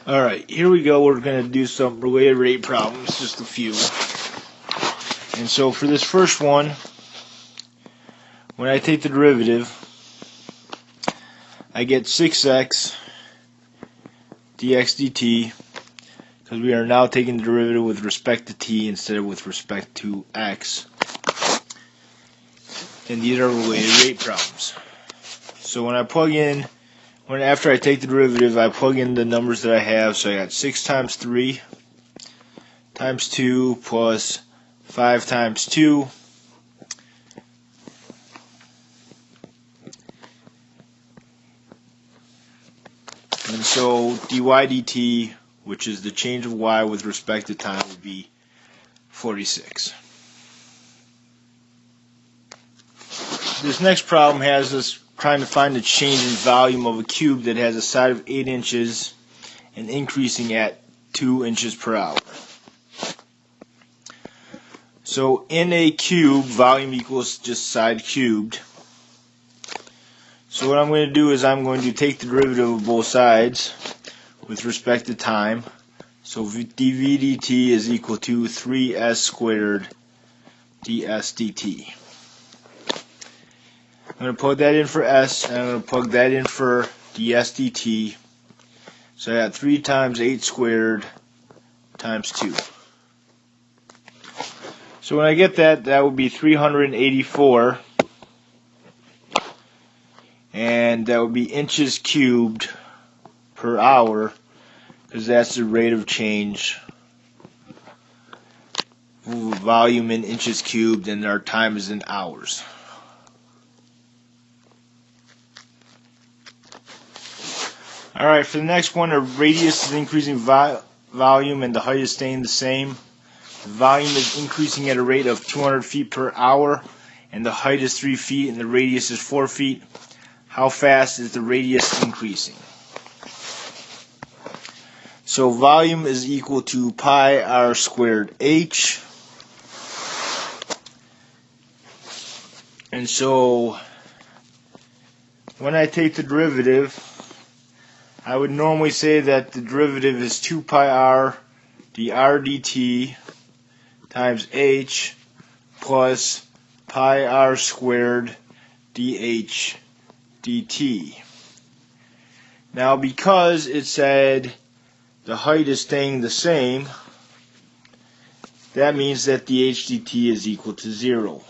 Alright, here we go. We're going to do some related rate problems, just a few. And so for this first one, when I take the derivative, I get 6x dx dt, because we are now taking the derivative with respect to t instead of with respect to x. And these are related rate problems. So when I plug in, after I take the derivative, I plug in the numbers that I have. So I got 6 times 3 times 2 plus 5 times 2 . And so dy dt, which is the change of y with respect to time, would be 46. This next problem has us trying to find the change in volume of a cube that has a side of 8 inches and increasing at 2 inches per hour. So in a cube, volume equals just side cubed. So what I'm going to do is I'm going to take the derivative of both sides with respect to time. So dv dt is equal to 3s squared ds dt. I'm going to plug that in for s, and I'm going to plug that in for ds dt. So I got 3 times 8 squared times 2. So when I get that, that would be 384. And that would be inches cubed per hour, because that's the rate of change. Volume in inches cubed, and our time is in hours. Alright, for the next one, the radius is increasing volume and the height is staying the same. The volume is increasing at a rate of 200 feet per hour, and the height is 3 feet and the radius is 4 feet. How fast is the radius increasing? So volume is equal to pi r squared h. And so when I take the derivative, I would normally say that the derivative is 2 pi r dr dt times h plus pi r squared dh dt. Now because it said the height is staying the same, that means that the h dt is equal to 0.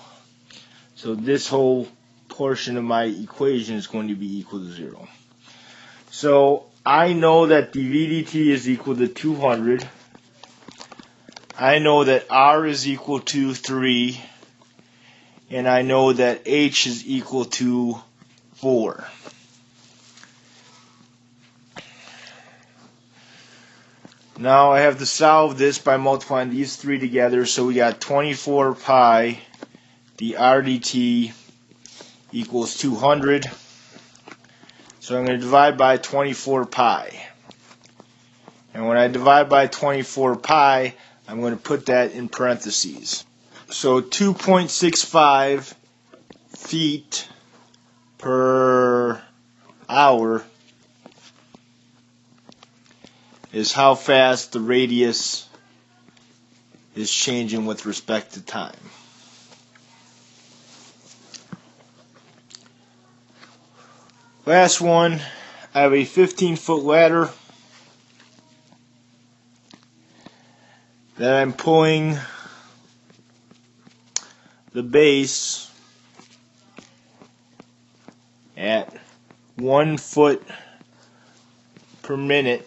So this whole portion of my equation is going to be equal to 0. So I know that dv dt is equal to 200. I know that r is equal to 3. And I know that h is equal to 4. Now I have to solve this by multiplying these three together. So we got 24 pi dr dt equals 200. So I'm going to divide by 24 pi. And when I divide by 24 pi, I'm going to put that in parentheses. So 2.65 feet per hour is how fast the radius is changing with respect to time. Last one, I have a 15-foot ladder that I'm pulling the base at 1 foot per minute.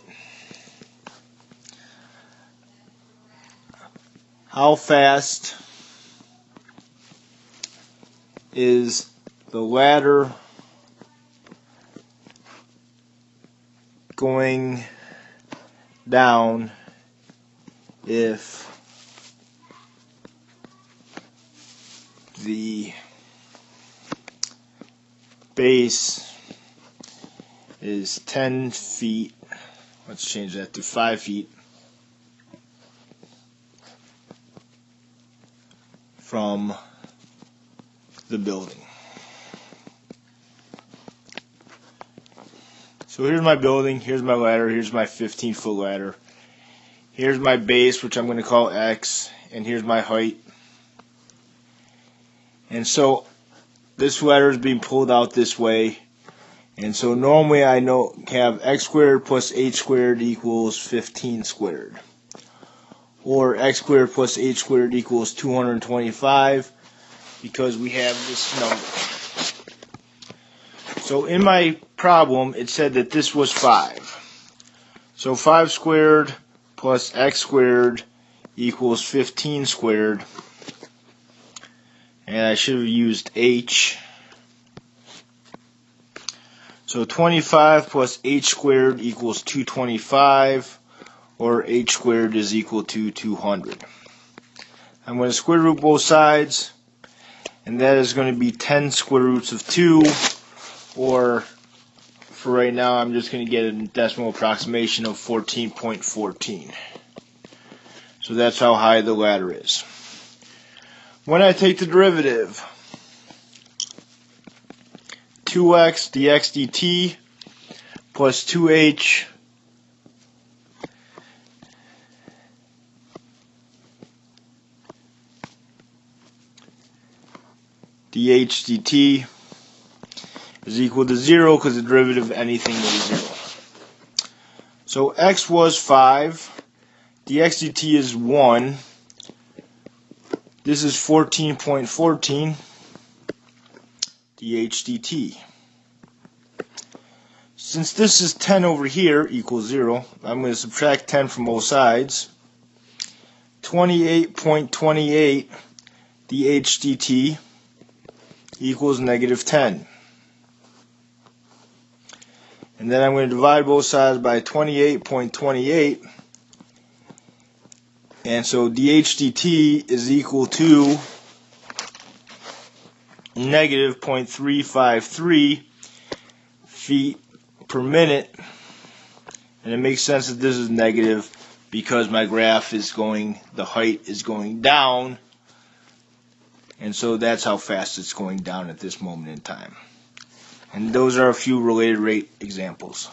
How fast is the ladder going down if the base is 10 feet, let's change that to 5 feet, from the building. So here's my building, here's my ladder, here's my 15-foot ladder. Here's my base, which I'm going to call X, and here's my height. And so this ladder is being pulled out this way. And so normally I have x squared plus h squared equals 15 squared. Or x squared plus h squared equals 225, because we have this number. So in my problem it said that this was 5. So 5 squared plus x squared equals 15 squared. And I should have used h. So 25 plus h squared equals 225, or h squared is equal to 200. I'm going to square root both sides, and that is going to be 10 square roots of 2, or for right now I'm just going to get a decimal approximation of 14.14. So that's how high the ladder is. When I take the derivative, 2x dx dt plus 2h dh dt is equal to 0, because the derivative of anything is 0. So x was 5, dx dt is 1, this is 14.14 dh dt. Since this is 10 over here equals 0, I'm going to subtract 10 from both sides. 28.28 dh dt equals negative 10. And then I'm going to divide both sides by 28.28. And so dh dt is equal to negative 0.353 feet per minute. And it makes sense that this is negative because my graph is the height is going down. And so that's how fast it's going down at this moment in time. And those are a few related rate examples.